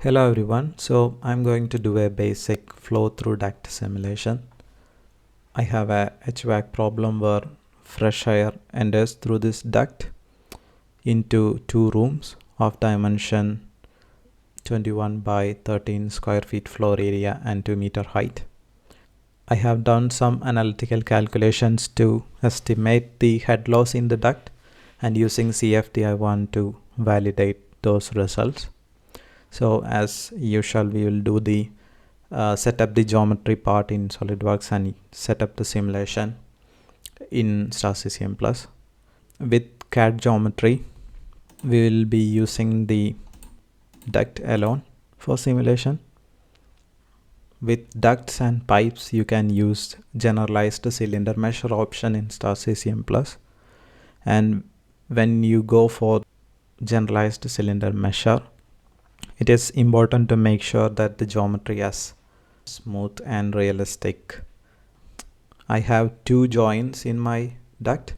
Hello everyone, so I'm going to do a basic flow through duct simulation. I have a HVAC problem where fresh air enters through this duct into two rooms of dimension 21 by 13 square feet floor area and 2-meter height. I have done some analytical calculations to estimate the head loss in the duct, and using CFD I want to validate those results. So as usual, we will do the set up the geometry part in SolidWorks and set up the simulation in STAR-CCM Plus. With CAD geometry, we will be using the duct alone for simulation. With ducts and pipes, you can use Generalized Cylinder Mesher option in STAR-CCM Plus. And when you go for Generalized Cylinder Mesher, it is important to make sure that the geometry is smooth and realistic. I have two joints in my duct,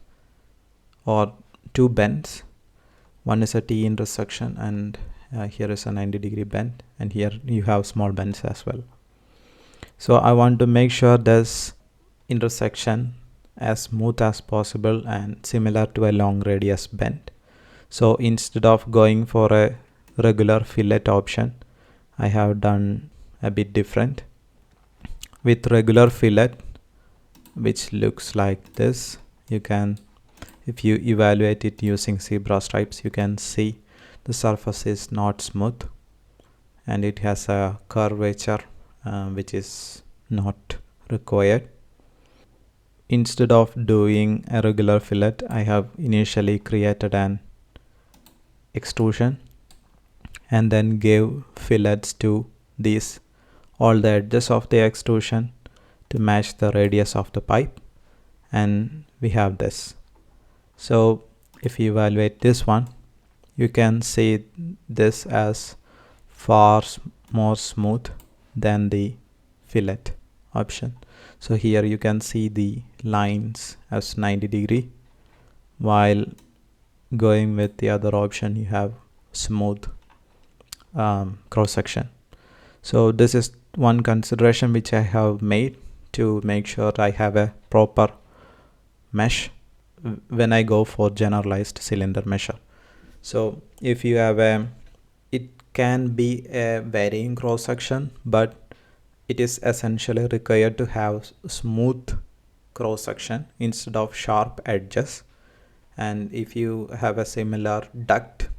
or two bends. One is a T intersection, and here is a 90-degree bend, and here you have small bends as well. So I want to make sure this intersection as smooth as possible and similar to a long radius bend. So instead of going for a regular fillet option, I have done a bit different. With regular fillet, which looks like this, you can, if you evaluate it using zebra stripes, you can see the surface is not smooth and it has a curvature which is not required. Instead of doing a regular fillet, I have initially created an extrusion and then gave fillets to these all the edges of the extrusion to match the radius of the pipe, and we have this. So if you evaluate this one, you can see this as far more smooth than the fillet option. So here you can see the lines as 90-degree, while going with the other option you have smooth cross section. So this is one consideration which I have made to make sure I have a proper mesh when I go for Generalized Cylinder Mesher. So if you have it can be a varying cross section, but it is essentially required to have smooth cross section instead of sharp edges. And if you have a similar duct,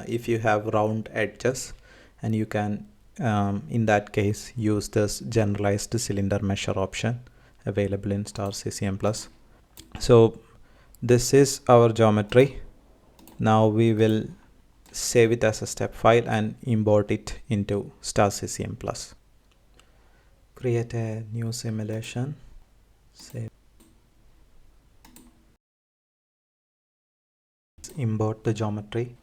if you have round edges, and you can in that case use this Generalized Cylinder Mesher option available in STAR-CCM Plus. So this is our geometry. Now we will save it as a step file and import it into STAR-CCM Plus. Create a new simulation, save, import the geometry.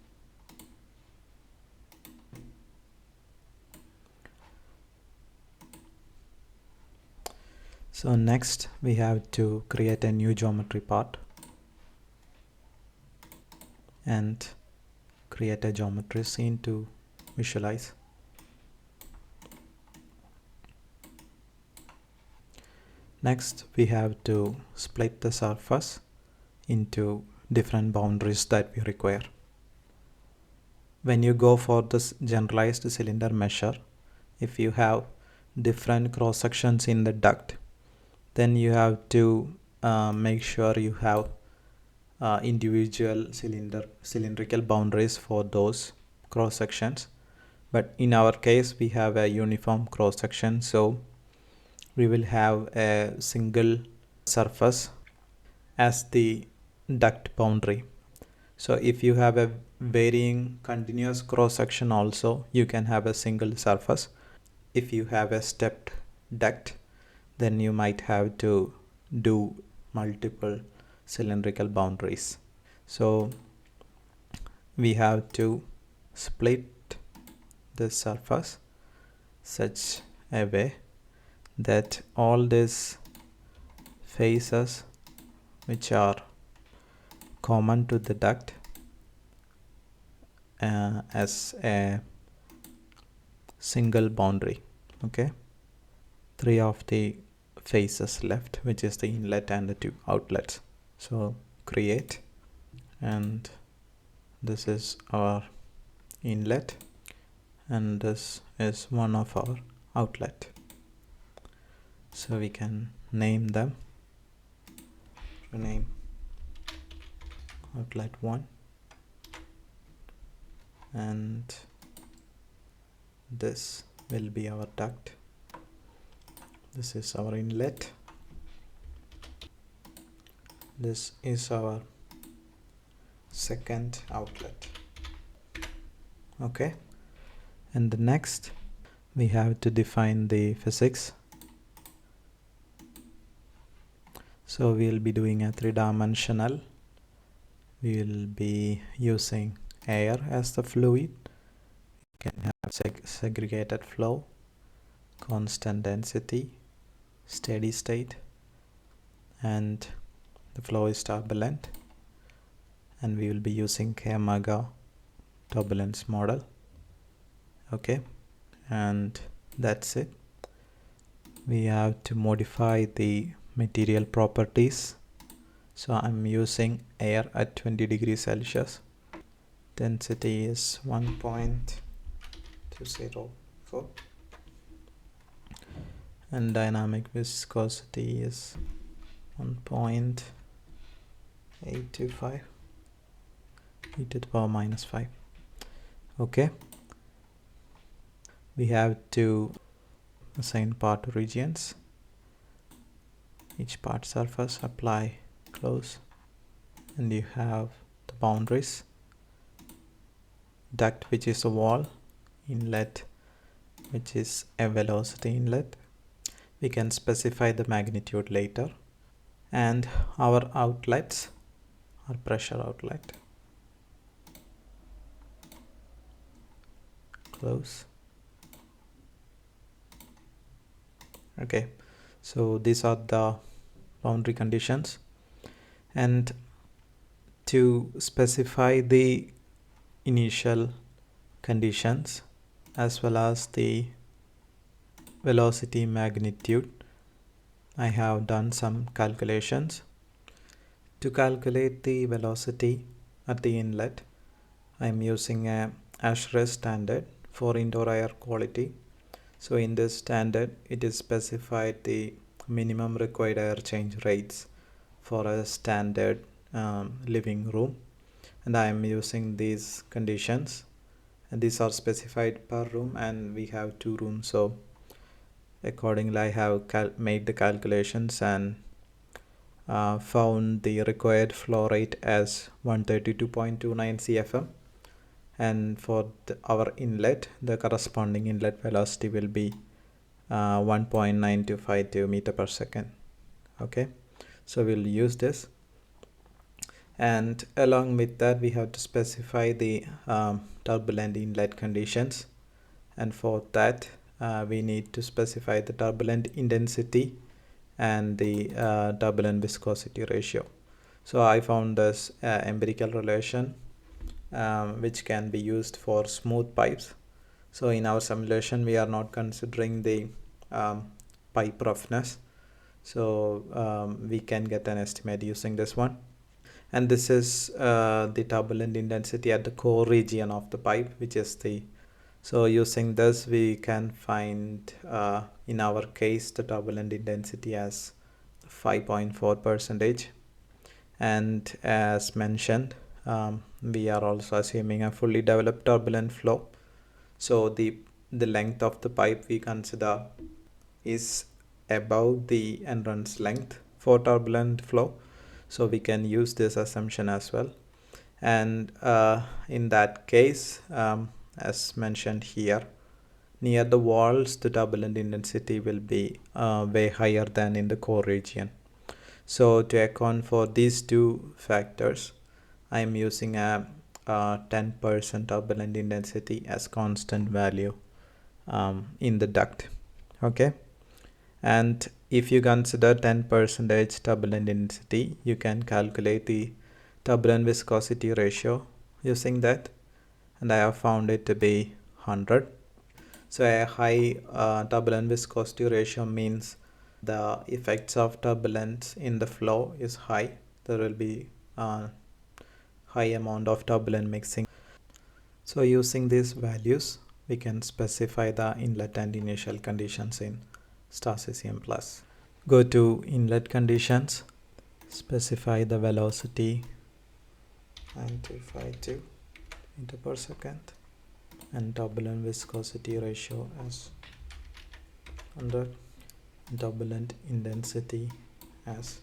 So next we have to create a new geometry part and create a geometry scene to visualize. Next we have to split the surface into different boundaries that we require. When you go for this Generalized Cylinder Mesher, if you have different cross sections in the duct, then you have to make sure you have individual cylindrical boundaries for those cross sections. But in our case we have a uniform cross section, so we will have a single surface as the duct boundary. So if you have a varying continuous cross section also, you can have a single surface. If you have a stepped duct, then you might have to do multiple cylindrical boundaries. So we have to split the surface such a way that all these faces which are common to the duct as a single boundary. Okay, 3 of the faces left, which is the inlet and the 2 outlets. So create, and this is our inlet and this is one of our outlet. So we can name them. Rename outlet 1, and this will be our duct. This is our inlet. This is our second outlet. Okay, and the next we have to define the physics. So we'll be doing a 3-dimensional. We will be using air as the fluid. We can have segregated flow, constant density, steady state, and the flow is turbulent, and we will be using K omega turbulence model. Okay, and that's it. We have to modify the material properties. So I'm using air at 20 degrees Celsius. Density is 1.204 and dynamic viscosity is 1.825 e to the power minus 5. Okay, we have to assign part regions. Each part surface, apply, close, and you have the boundaries. Duct, which is a wall, inlet, which is a velocity inlet. We can specify the magnitude later. And our outlets are pressure outlet. Close. Okay, so these are the boundary conditions, and to specify the initial conditions as well as the velocity magnitude, I have done some calculations. To calculate the velocity at the inlet, I am using a ASHRAE standard for indoor air quality. So in this standard, it is specified the minimum required air change rates for a standard living room, and I am using these conditions, and these are specified per room, and we have 2 rooms. So accordingly, I have made the calculations and found the required flow rate as 132.29 CFM, and for our inlet, the corresponding inlet velocity will be 1.9252 meter per second. Okay, so we'll use this, and along with that we have to specify the turbulent inlet conditions, and for that we need to specify the turbulent intensity and the turbulent viscosity ratio. So I found this empirical relation which can be used for smooth pipes. So in our simulation we are not considering the pipe roughness, so we can get an estimate using this one. And this is the turbulent intensity at the core region of the pipe, which is the, so using this we can find in our case the turbulent intensity as 5.4%, and as mentioned we are also assuming a fully developed turbulent flow. So the length of the pipe we consider is above the entrance length for turbulent flow, so we can use this assumption as well. And in that case, as mentioned here, near the walls the turbulent intensity will be way higher than in the core region. So to account for these 2 factors, I am using a 10% turbulent intensity as constant value in the duct. Okay, and if you consider 10% turbulent intensity, you can calculate the turbulent viscosity ratio using that, and I have found it to be 100. So a high turbulent viscosity ratio means the effects of turbulence in the flow is high. There will be high amount of turbulent mixing. So using these values, we can specify the inlet and initial conditions in STAR-CCM+. Go to inlet conditions, specify the velocity 9252 meter per second and turbulent viscosity ratio as 100, turbulent intensity as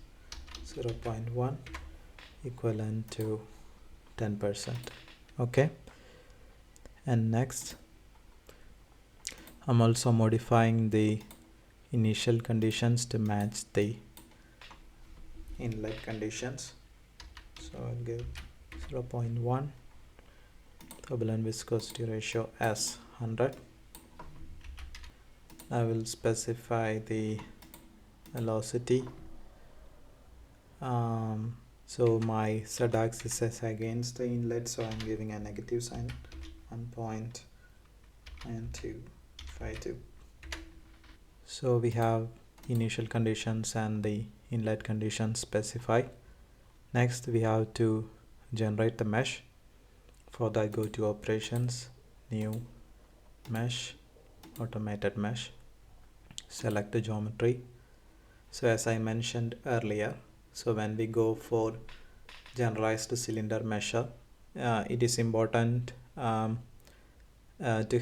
0.1 equivalent to 10%. Okay, and next I'm also modifying the initial conditions to match the inlet conditions. So I'll give 0.1, turbulent viscosity ratio as 100. I will specify the velocity. So my z-axis is against the inlet, so I'm giving a negative sign, 1.9252. So we have initial conditions and the inlet conditions specified. Next we have to generate the mesh. For that, go to operations, new mesh, automated mesh, select the geometry. So as I mentioned earlier, so when we go for generalized cylinder mesher, it is important to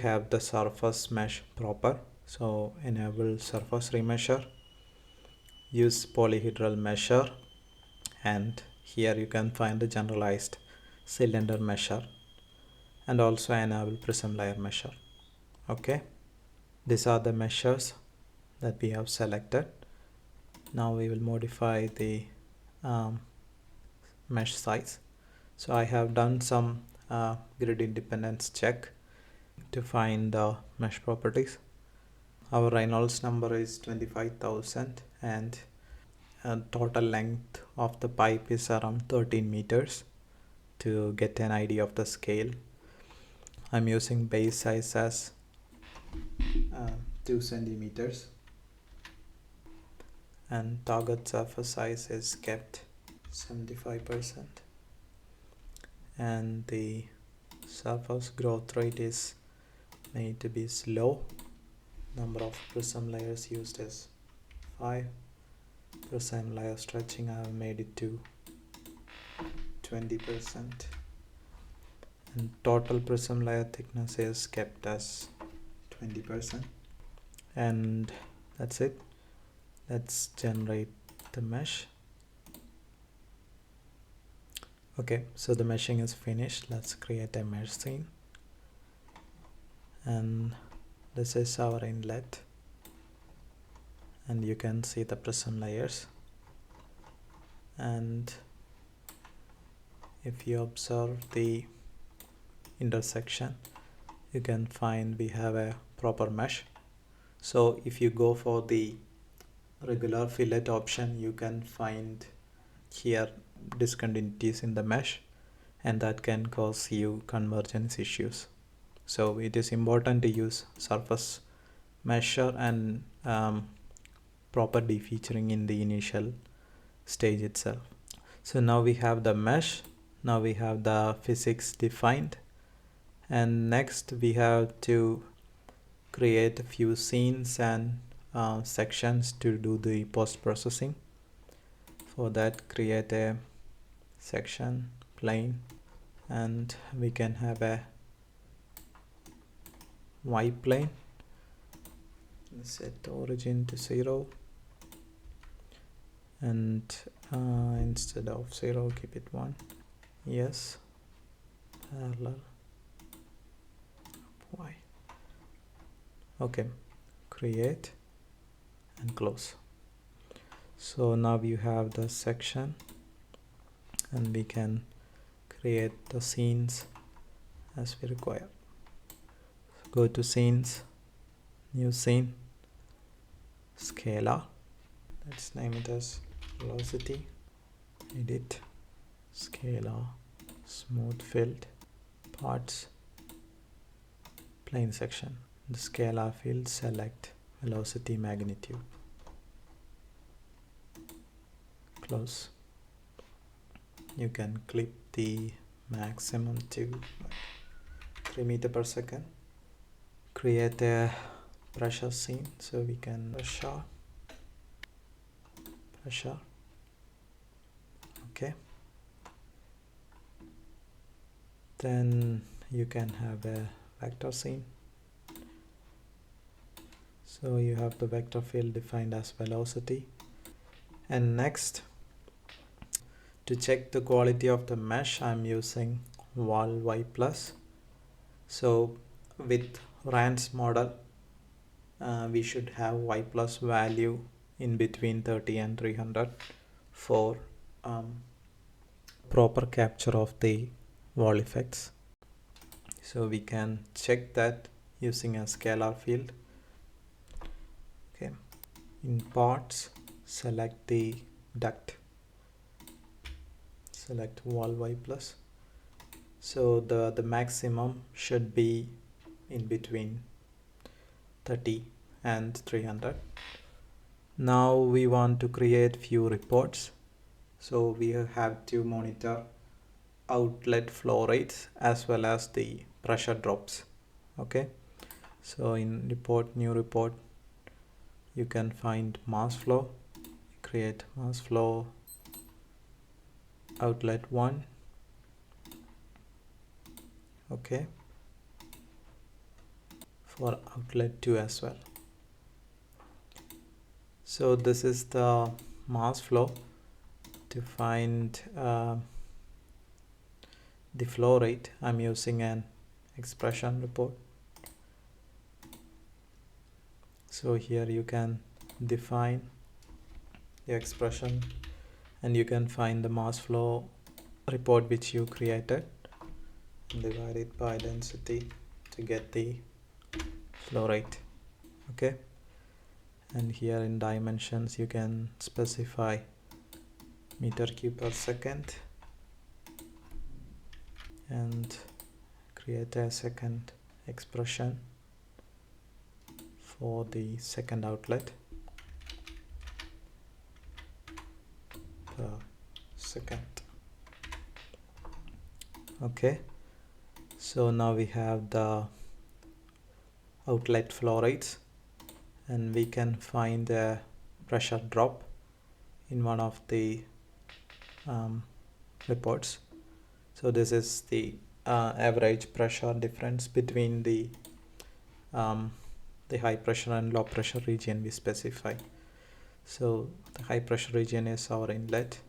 have the surface mesh proper. So enable surface remesher, use polyhedral mesher, and here you can find the generalized cylinder mesher, and also enable prism layer mesher. Okay, these are the measures that we have selected. Now we will modify the mesh size. So I have done some grid independence check to find the mesh properties. Our Reynolds number is 25,000 and total length of the pipe is around 13 meters. To get an idea of the scale, I'm using base size as 2 centimeters and target surface size is kept 75% and the surface growth rate is made to be slow. Number of prism layers used is 5. Prism layer stretching I have made it to 20% and total prism layer thickness is kept as 20%, and that's it. Let's generate the mesh. Okay, so the meshing is finished. Let's create a mesh scene, and this is our inlet, and you can see the prism layers. And if you observe the intersection, you can find we have a proper mesh. So if you go for the regular fillet option, you can find here discontinuities in the mesh, and that can cause you convergence issues. So it is important to use surface mesher and proper defeaturing in the initial stage itself. So now we have the mesh, now we have the physics defined, and next we have to create a few scenes and sections to do the post-processing. For that, create a section plane, and we can have a Y plane. Set origin to 0, and instead of 0 keep it 1. Yes, parallel Y. Okay, create and close. So now you have the section, and we can create the scenes as we require. Go to scenes, new scene, scalar. Let's name it as velocity. Edit, scalar, smooth filled, parts, plane section. the scalar field, select velocity magnitude, close. You can clip the maximum to 3 meter per second. Create a pressure scene, so we can pressure. Okay, then you can have a vector scene. So you have the vector field defined as velocity. And next, to check the quality of the mesh, I'm using val y plus. So with Rand's model, we should have y plus value in between 30 and 300 for proper capture of the wall effects. So we can check that using a scalar field. Okay, in parts, select the duct, select val y plus. So the maximum should be in between 30 and 300. Now we want to create few reports. So we have to monitor outlet flow rates as well as the pressure drops. Okay, so in report, new report, you can find mass flow, create mass flow outlet 1. Okay, for outlet 2 as well. So this is the mass flow. To find the flow rate, I'm using an expression report. So here you can define the expression and you can find the mass flow report which you created, divide it by density to get the flow rate. Okay, and here in dimensions you can specify meter cube per second and create a second expression for the second outlet per second. Okay, so now we have the outlet flow rates and we can find a pressure drop in one of the reports. So this is the average pressure difference between the high pressure and low pressure region we specify. So the high pressure region is our inlet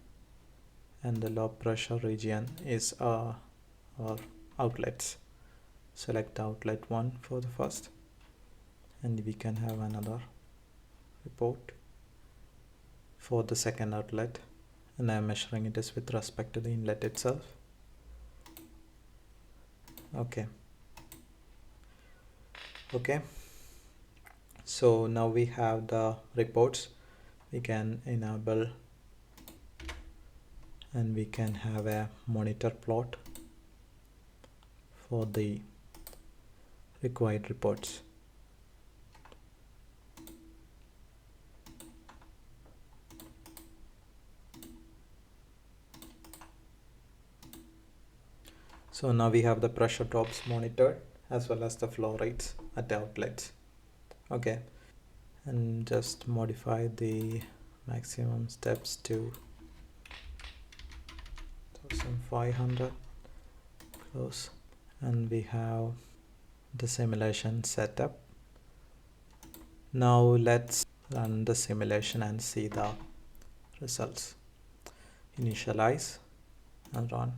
and the low pressure region is our outlets. Select outlet 1 for the first and we can have another report for the second outlet, and I'm measuring it with respect to the inlet itself. Okay, so now we have the reports. We can enable and we can have a monitor plot for the required reports. So now we have the pressure drops monitored as well as the flow rates at the outlets. Okay, and just modify the maximum steps to 1500, close, and we have the simulation set up. Now let's run the simulation and see the results. Initialize and run.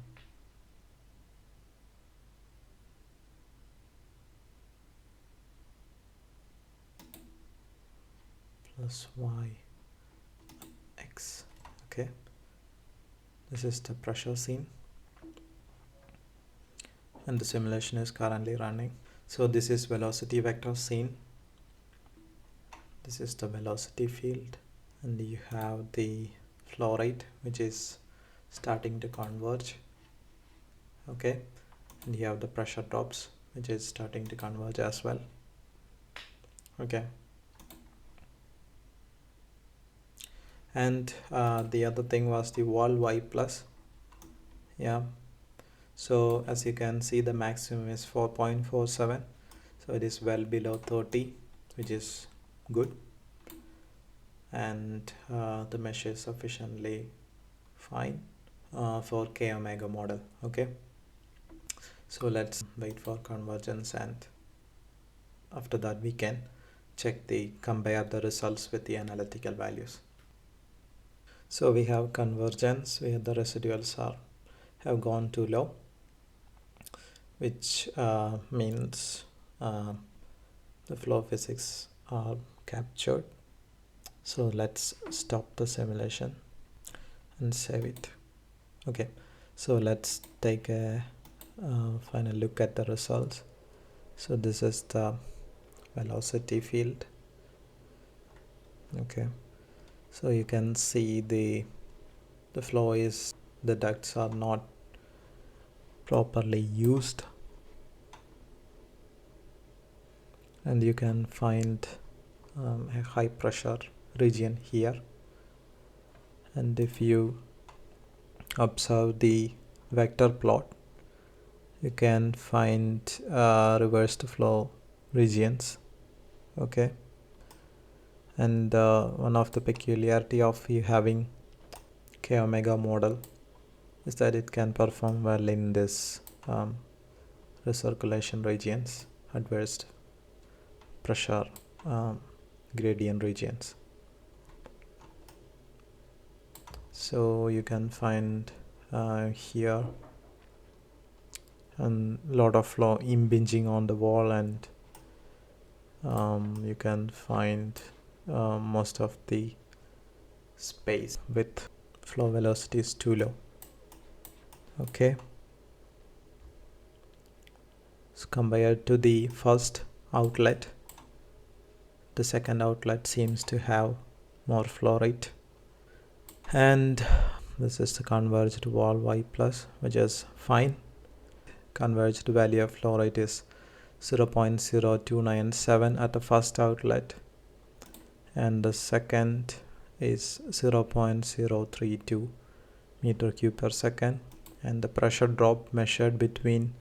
Plus y x. Okay, this is the pressure scene and the simulation is currently running. So this is velocity vector scene, this is the velocity field, and you have the flow rate which is starting to converge. Okay, and you have the pressure drops which is starting to converge as well. Okay. And the other thing was the wall Y plus. Yeah, so as you can see, the maximum is 4.47, so it is well below 30, which is good. And the mesh is sufficiently fine for K omega model. Okay, so let's wait for convergence, and after that we can compare the results with the analytical values. So we have convergence where the residuals have gone too low, which means the flow physics are captured. So let's stop the simulation and save it. Okay, so let's take a final look at the results. So this is the velocity field. Okay, so you can see the flow is, the ducts are not properly used, and you can find a high pressure region here. And if you observe the vector plot, you can find reversed flow regions. Okay, and one of the peculiarity of you having K omega model is that it can perform well in this recirculation regions, adverse pressure gradient regions. So you can find here a lot of flow impinging on the wall, and you can find most of the space with flow velocity is too low. Okay, so compared to the first outlet, the second outlet seems to have more flow rate. And this is the converged wall Y plus, which is fine. Converged value of flow rate is 0.0297 at the first outlet, and the second is 0.032 meter cube per second, and the pressure drop measured between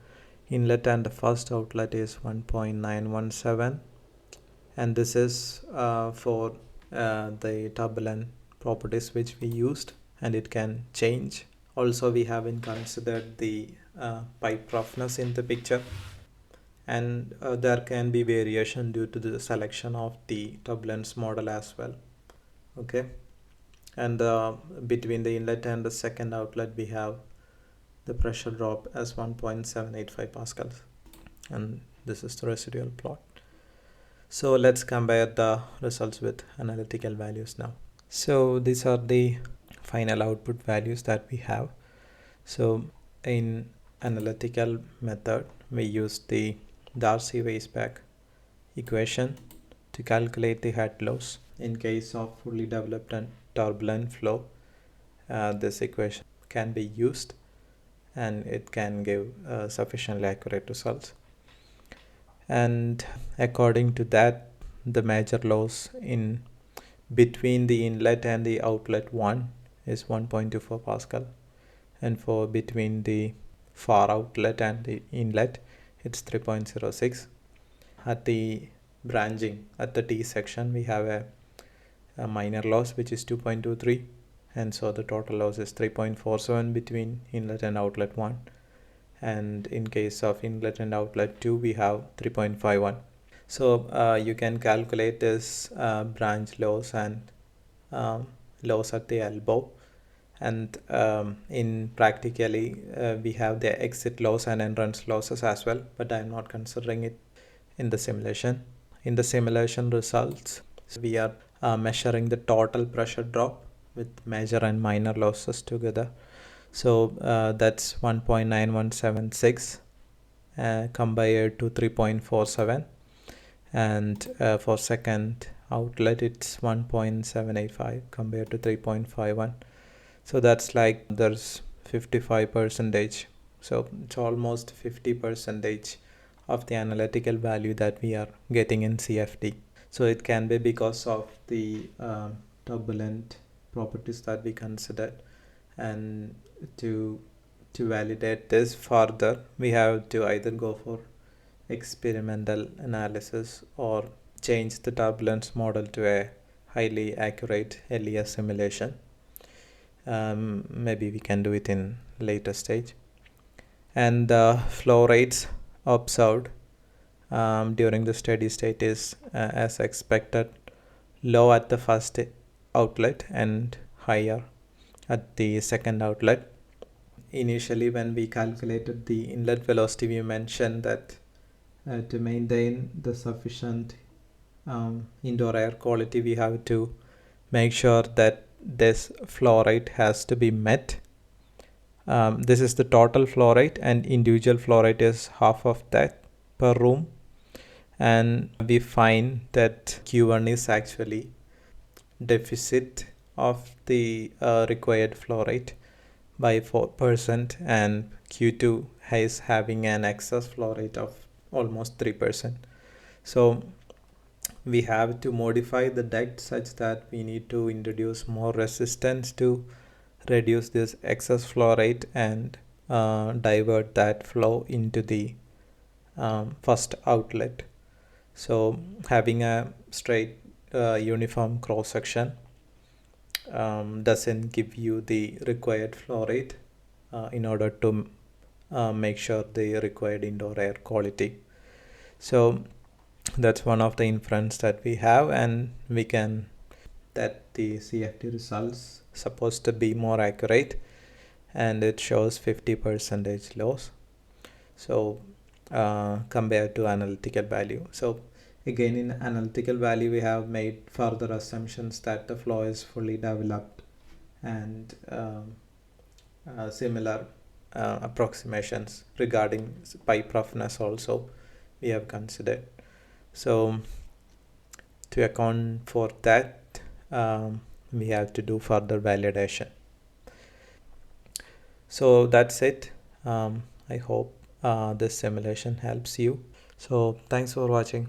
inlet and the first outlet is 1.917, and this is for the turbulent properties which we used, and it can change. Also, we haven't considered the pipe roughness in the picture, and there can be variation due to the selection of the turbulence model as well. Okay, and between the inlet and the second outlet we have the pressure drop as 1.785 pascals, and this is the residual plot. So let's compare the results with analytical values now. So these are the final output values that we have. So in analytical method, we use the Darcy Weisbach equation to calculate the head loss. In case of fully developed and turbulent flow, this equation can be used, and it can give sufficiently accurate results. And according to that, the major loss in between the inlet and the outlet 1 is 1.24 pascal, and for between the far outlet and the inlet it's 3.06. At the branching at the T section we have a minor loss which is 2.23, and so the total loss is 3.47 between inlet and outlet 1, and in case of inlet and outlet 2 we have 3.51. So you can calculate this branch loss and loss at the elbow, and in practically we have the exit loss and entrance losses as well, but I'm not considering it in the simulation. In the simulation results, we are measuring the total pressure drop with major and minor losses together. So that's 1.9176 compared to 3.47, and for second outlet it's 1.785 compared to 3.51. So that's like there's 55%, so it's almost 50% of the analytical value that we are getting in CFD. So it can be because of the turbulent properties that we considered. And to validate this further, we have to either go for experimental analysis or change the turbulence model to a highly accurate LES simulation. Maybe we can do it in later stage. And the flow rates observed during the steady state is as expected, low at the first outlet and higher at the second outlet. Initially, when we calculated the inlet velocity, we mentioned that to maintain the sufficient indoor air quality, we have to make sure that this flow rate has to be met. This is the total flow rate, and individual flow rate is half of that per room. And we find that Q1 is actually deficit of the required flow rate by 4%, and Q2 is having an excess flow rate of almost 3%. So we have to modify the duct such that we need to introduce more resistance to reduce this excess flow rate and divert that flow into the first outlet. So having a straight uniform cross section doesn't give you the required flow rate in order to make sure the required indoor air quality. So that's one of the inference that we have, and we can that the CFD results supposed to be more accurate, and it shows 50% loss. So compared to analytical value. So again, in analytical value, we have made further assumptions that the flow is fully developed, and similar approximations regarding pipe roughness also we have considered. So to account for that, we have to do further validation. So that's it. I hope this simulation helps you. So thanks for watching.